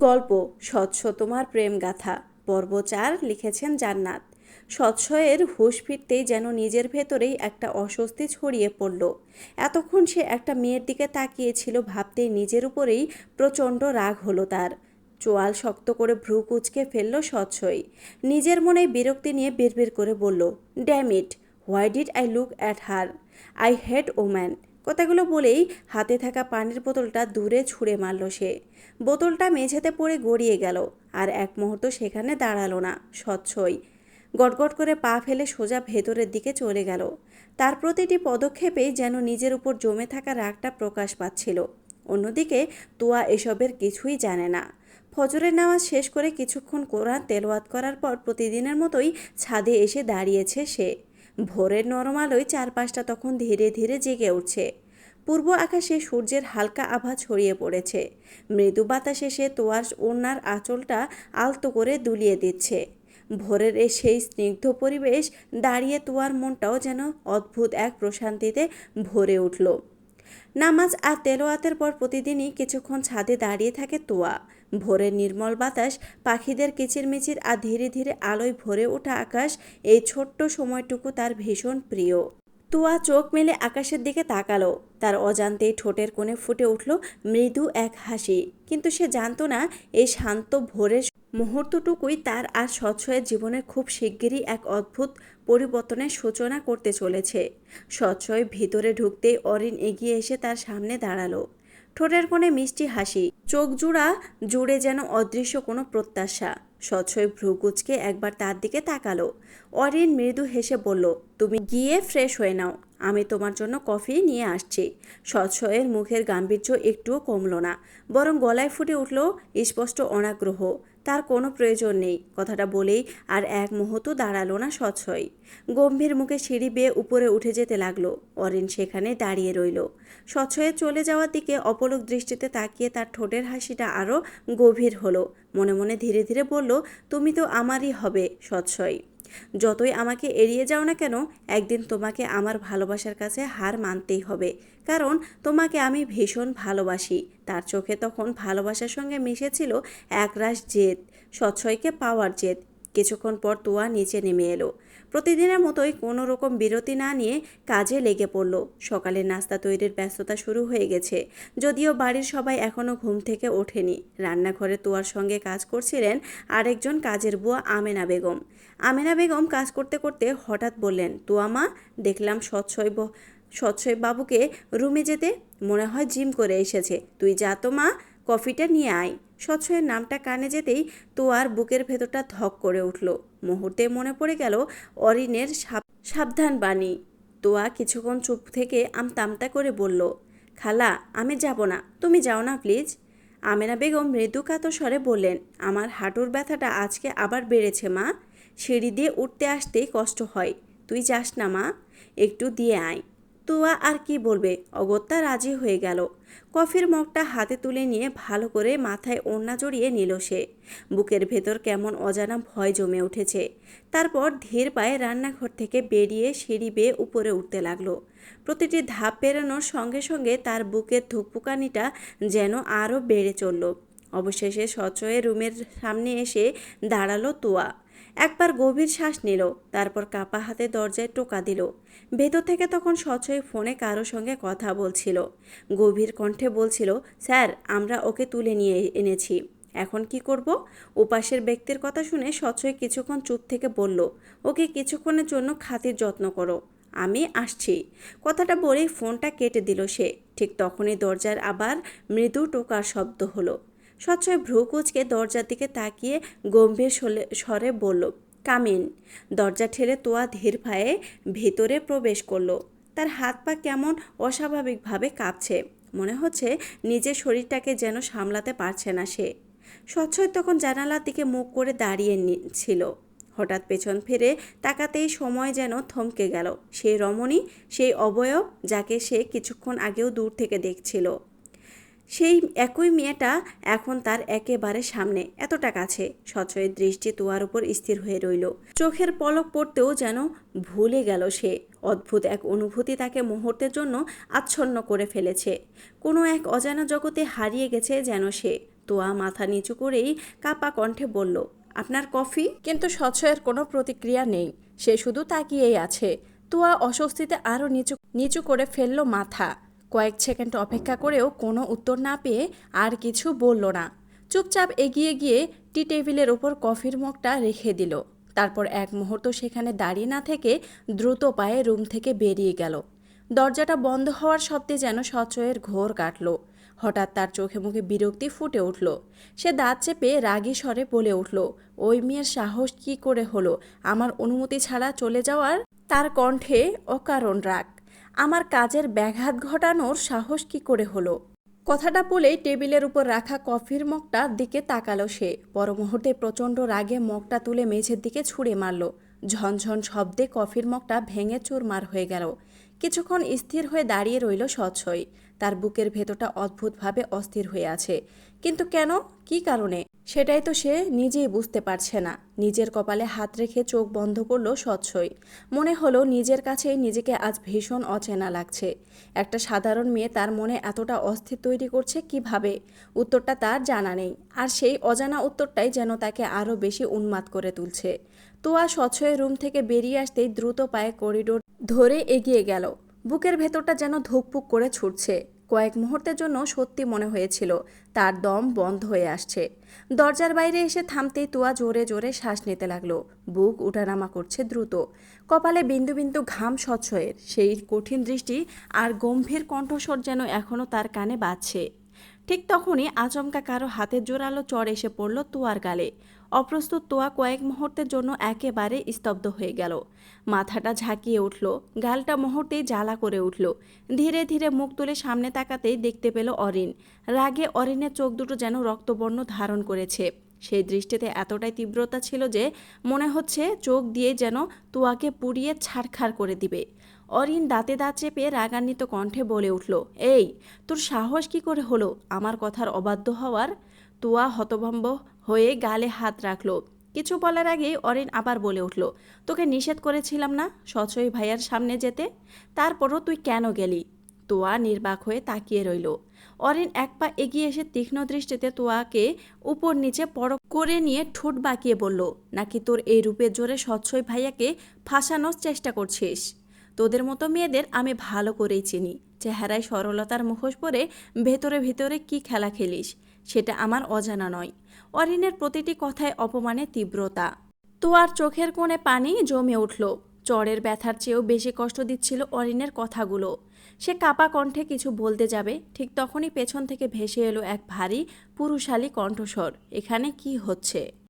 গল্প স্বচ্ছ তোমার প্রেম গাথা পর্ব 4 লিখেছেন জান্নাত। স্বচ্ছয়ের হুঁশ ফিরতেই যেন নিজের ভেতরেই একটা অস্বস্তি ছড়িয়ে পড়ল। এতক্ষণ সে একটা মেয়ের দিকে তাকিয়েছিল, ভাবতেই নিজের উপরেই প্রচণ্ড রাগ হলো তার। চোয়াল শক্ত করে ভ্রু কুঁচকে ফেলল স্বচ্ছই। নিজের মনেই বিরক্তি নিয়ে বিড়বিড় করে বলল, damn it, why did I look at her, I hate woman. কথাগুলো বলেই হাতে থাকা পানির বোতলটা দূরে ছুঁড়ে মারল সে। বোতলটা মেঝেতে পড়ে গড়িয়ে গেল। আর এক মুহূর্ত সেখানে দাঁড়ালো না স্বচ্ছই। গটগট করে পা ফেলে সোজা ভেতরের দিকে চলে গেল। তার প্রতিটি পদক্ষেপেই যেন নিজের উপর জমে থাকা রাগটা প্রকাশ পাচ্ছিল। অন্যদিকে তুয়া এসবের কিছুই জানে না। ফজরের নামাজ শেষ করে কিছুক্ষণ কোরআন তেলাওয়াত করার পর প্রতিদিনের মতোই ছাদে এসে দাঁড়িয়েছে সে। ভোরের নরম আলোয় চারপাশটা তখন ধীরে ধীরে জেগে উঠছে। পূর্ব আকাশে সূর্যের হালকা আভা ছড়িয়ে পড়েছে। মৃদু বাতাস এসে তোয়ার ওড়নার আঁচলটা আলতো করে দুলিয়ে দিচ্ছে। ভোরের সেই স্নিগ্ধ পরিবেশ দাঁড়িয়ে তোয়ার মনটাও যেন অদ্ভুত এক প্রশান্তিতে ভরে উঠল। নামাজ আর তেলাওয়াতের পর প্রতিদিনই কিছুক্ষণ ছাদে দাঁড়িয়ে থাকে তোয়া। ভোরের নির্মল বাতাস, পাখিদের কিচিরমিচির আর ধীরে ধীরে আলোয় ভরে ওঠা আকাশ, এই ছোট্ট সময়টুকু তার ভীষণ প্রিয়। তুয়া চোখ মেলে আকাশের দিকে তাকালো। তার অজান্তেই ঠোঁটের কোণে ফুটে উঠল মৃদু এক হাসি। কিন্তু সে জানতো না, এই শান্ত ভোরের মুহূর্তটুকুই তার আর স্বচ্ছয়ের জীবনের খুব শিগগিরই এক অদ্ভুত পরিবর্তনের সূচনা করতে চলেছে। স্বচ্ছয় ভিতরে ঢুকতেই অরিন এগিয়ে এসে তার সামনে দাঁড়ালো। ঠোঁটের কোণে মিষ্টি হাসি, চোখ জুড়ে যেন অদৃশ্য কোনো প্রত্যাশা। স্বচ্ছয় ভ্রুকুচকে একবার তার দিকে তাকালো। অরিন মৃদু হেসে বলল, তুমি গিয়ে ফ্রেশ হয়ে নাও, আমি তোমার জন্য কফি নিয়ে আসছি। স্বচ্ছয়ের মুখের গাম্ভীর্য একটুও কমল না, বরং গলায় ফুটে উঠল স্পষ্ট অনাগ্রহ। তার কোনো প্রয়োজন নেই, কথাটা বলেই আর এক মুহূর্ত দাঁড়ালো না স্বচ্ছয়। গম্ভীর মুখে সিঁড়ি বেয়ে উপরে উঠে যেতে লাগলো। অরিন সেখানে দাঁড়িয়ে রইল। স্বচ্ছয়ের চলে যাওয়ার দিকে অপলক দৃষ্টিতে তাকিয়ে তার ঠোঁটের হাসিটা আরও গভীর হলো। মনে মনে ধীরে ধীরে বলল, তুমি তো আমারই হবে স্বচ্ছয়। যতই আমাকে এড়িয়ে যাও না কেন, একদিন তোমাকে আমার ভালোবাসার কাছে হার মানতেই হবে, কারণ তোমাকে আমি ভীষণ ভালোবাসি। তার চোখে তখন ভালোবাসার সঙ্গে মিশেছিল একরাশ জেদ, স্বচ্ছয়কে পাওয়ার জেদ। কিছুক্ষণ পর তোয়া নিচে নেমে এলো। প্রতিদিনের মতোই কোনো রকম বিরতি না নিয়ে কাজে লেগে পড়ল। সকালের নাস্তা তৈরির ব্যস্ততা শুরু হয়ে গেছে, যদিও বাড়ির সবাই এখনও ঘুম থেকে ওঠেনি। রান্নাঘরে তোয়ার সঙ্গে কাজ করছিলেন আরেকজন কাজের বুয়া আমেনা বেগম। আমেনা বেগম কাজ করতে করতে হঠাৎ বললেন, তোয়া মা, দেখলাম স্বচ্ছয় বাবুকে রুমে যেতে, মনে হয় জিম করে এসেছে। তুই যা তো মা, কফিটা নিয়ে আয়। স্বচ্ছয়ের নামটা কানে যেতেই তোয়ার বুকের ভেতরটা ধক করে উঠল। মুহূর্তে মনে পড়ে গেল অরিনের সাবধান বাণী। তোয়া কিছুক্ষণ চুপ থেকে আমতা করে বলল, খালা, আমি যাব না, তুমি যাও না প্লিজ। আমেনা বেগম মৃদু কাতর স্বরে বললেন, আমার হাঁটুর ব্যথাটা আজকে আবার বেড়েছে মা, সিঁড়ি দিয়ে উঠতে আসতেই কষ্ট হয়। তুই যাস না মা, একটু দিয়ে আয়। তুয়া আর কি বলবে, অগত্যা রাজি হয়ে গেল। কফির মগটা হাতে তুলে নিয়ে ভালো করে মাথায় ওড়না জড়িয়ে নিল সে। বুকের ভেতর কেমন অজানা ভয় জমে উঠেছে। তারপর ধীর পায়ে রান্নাঘর থেকে বেরিয়ে সিঁড়ি বেয়ে উপরে উঠতে লাগলো। প্রতিটি ধাপ পেরোনোর সঙ্গে সঙ্গে তার বুকের ধুকপুকানিটা যেন আরও বেড়ে চলল। অবশেষে স্বচ্ছয়ের রুমের সামনে এসে দাঁড়ালো তুয়া। একবার গভীর শ্বাস নিল, তারপর কাপা হাতে দরজায় টোকা দিল। ভেতর থেকে তখন স্বচ্ছয় ফোনে কারো সঙ্গে কথা বলছিল। গভীর কণ্ঠে বলছিল, স্যার, আমরা ওকে তুলে নিয়ে এনেছি, এখন কি করব? ওপাশের ব্যক্তির কথা শুনে স্বচ্ছয় কিছুক্ষণ চুপ থেকে বলল, ওকে কিছুক্ষণের জন্য খাতির যত্ন করো, আমি আসছি। কথাটা বলেই ফোনটা কেটে দিল সে। ঠিক তখনই দরজার আবার মৃদু টোকার শব্দ হলো। স্বচ্ছয় ভ্রু কুঁচকে দরজার দিকে তাকিয়ে গম্ভীর স্বরে বলল, কামিন। দরজা ঠেলে তোয়া ধীর পায়ে ভেতরে প্রবেশ করলো। তার হাত পা কেমন অস্বাভাবিকভাবে কাঁপছে, মনে হচ্ছে নিজের শরীরটাকে যেন সামলাতে পারছে না সে। স্বচ্ছয় তখন জানালার দিকে মুখ করে দাঁড়িয়ে ছিল। হঠাৎ পেছন ফিরে তাকাতেই সময় যেন থমকে গেল। সেই রমণী, সেই অবয়ব যাকে সে কিছুক্ষণ আগেও দূর থেকে দেখছিল, সেই একই মেয়েটা এখন তার একেবারে সামনে, এতটা কাছে। স্বচ্ছয়ের দৃষ্টি তোয়ার উপর স্থির হয়ে রইল। চোখের পলক পড়তেও যেন ভুলে গেল সে। অদ্ভুত এক অনুভূতি তাকে মুহূর্তের জন্য আচ্ছন্ন করে ফেলেছে। কোনো এক অজানা জগতে হারিয়ে গেছে যেন সে। তোয়া মাথা নিচু করেই কাপা কণ্ঠে বলল, আপনার কফি? কিন্তু সচ্ছয়ের কোনো প্রতিক্রিয়া নেই, সে শুধু তাকিয়েই আছে। তোয়া অস্বস্তিতে আরও নিচু নিচু করে ফেলল মাথা। কয়েক সেকেন্ড অপেক্ষা করেও কোনো উত্তর না পেয়ে আর কিছু বলল না। চুপচাপ এগিয়ে গিয়ে টি টেবিলের ওপর কফির মগটা রেখে দিল। তারপর এক মুহূর্ত সেখানে দাঁড়িয়ে না থেকে দ্রুত পায়ে রুম থেকে বেরিয়ে গেল। দরজাটা বন্ধ হওয়ার শব্দে যেন সচ্ছয়ের ঘোর কাটল। হঠাৎ তার চোখে মুখে বিরক্তি ফুটে উঠল। সে দাঁত চেপে রাগী স্বরে বলে উঠল, ওই মেয়ের সাহস কি করে হলো আমার অনুমতি ছাড়া চলে যাওয়ার? তার কণ্ঠে অকারণ রাগ। আমার কাজের ব্যাঘাত ঘটানোর সাহস কি করে হলো? কথাটা বলেই টেবিলের উপর রাখা কফির মগটার দিকে তাকালো সে। পর মুহূর্তে প্রচণ্ড রাগে মগটা তুলে মেঝের দিকে ছুঁড়ে মারল। ঝনঝন শব্দে কফির মগটা ভেঙে চুরমার হয়ে গেল। কিছুক্ষণ স্থির হয়ে দাঁড়িয়ে রইল সচ্ছয়। তার বুকের ভেতরটা অদ্ভুতভাবে অস্থির হয়ে আছে। কিন্তু কেন, কী কারণে, সেটাই তো সে নিজেই বুঝতে পারছে না। নিজের কপালে হাত রেখে চোখ বন্ধ করল সচ্ছয়। মনে হলো নিজের কাছেই নিজেকে আজ ভীষণ অচেনা লাগছে। একটা সাধারণ মেয়ে তার মনে এতটা অস্থির তৈরি করছে কিভাবে? উত্তরটা তার জানা নেই, আর সেই অজানা উত্তরটাই যেন তাকে আরও বেশি উন্মাদ করে তুলছে। তোয়া সচ্ছয়ের রুম থেকে বেরিয়ে আসতেই দ্রুত পায়ে করিডোর ধরে এগিয়ে গেল। বুকের ভেতরটা যেন ধুকপুক করে ছুটছে। কয়েক মুহূর্তের জন্য সত্যি মনে হয়েছিল তার দম বন্ধ হয়ে আসছে। দরজার বাইরে এসে থামতেই তোয়া জোরে জোরে শ্বাস নিতে লাগলো। বুক উঠানামা করছে দ্রুত। কপালে বিন্দু বিন্দু ঘাম সচ্ছয়ের। সেই কঠিন দৃষ্টি আর গম্ভীর কণ্ঠস্বর যেন এখনও তার কানে বাজছে। ঠিক তখনই আচমকা কারো হাতের জোরালো চড় এসে পড়ল তোয়ার গালে। অপ্রস্তুত তোয়া কয়েক মুহূর্তের জন্য একেবারে স্তব্ধ হয়ে গেল। মাথাটা ঝাঁকিয়ে উঠল, গালটা মুহূর্তেই জ্বালা করে উঠল। ধীরে ধীরে মুখ তুলে সামনে তাকাতেই দেখতে পেল অরিন। রাগে অরিনের চোখ দুটো যেন রক্তবর্ণ ধারণ করেছে। সেই দৃষ্টিতে এতটাই তীব্রতা ছিল যে মনে হচ্ছে চোখ দিয়ে যেন তোয়াকে পুড়িয়ে ছারখার করে দিবে। অরিন দাঁতে দাঁত চেপে রাগান্বিত কণ্ঠে বলে উঠল, এই, তোর সাহস কি করে হলো আমার কথার অবাধ্য হওয়ার? তোয়া হতভম্ব হয়ে গালে হাত রাখল। কিছু বলার আগেই অরিন আবার বলে উঠল, তোকে নিষেধ করেছিলাম না সচ্ছয় ভাইয়ার সামনে যেতে? তারপরও তুই কেন গেলি? তোয়া নির্বাক হয়ে তাকিয়ে রইল। অরিন এক পা এগিয়ে এসে তীক্ষ্ণ দৃষ্টিতে তোয়াকে উপর নিচে পরখ করে নিয়ে ঠোঁট বাঁকিয়ে বলল, নাকি তোর এই রূপের জোরে সচ্ছয় ভাইয়াকে ফাঁসানোর চেষ্টা করছিস? তোদের মতো মেয়েদের আমি ভালো করেই চিনি। চেহারায় সরলতার মুখোশ পরে ভেতরে ভেতরে কি খেলা খেলিস সেটা আমার অজানা নয়। অরিনের প্রতিটি কথায় অপমানের তীব্রতা। তোয়ার চোখের কোণে পানি জমে উঠল। চড়ের ব্যথার চেয়েও বেশি কষ্ট দিচ্ছিল অরিনের কথাগুলো। সে কাপা কণ্ঠে কিছু বলতে যাবে, ঠিক তখনই পেছন থেকে ভেসে এলো এক ভারী পুরুষালী কণ্ঠস্বর, এখানে কি হচ্ছে?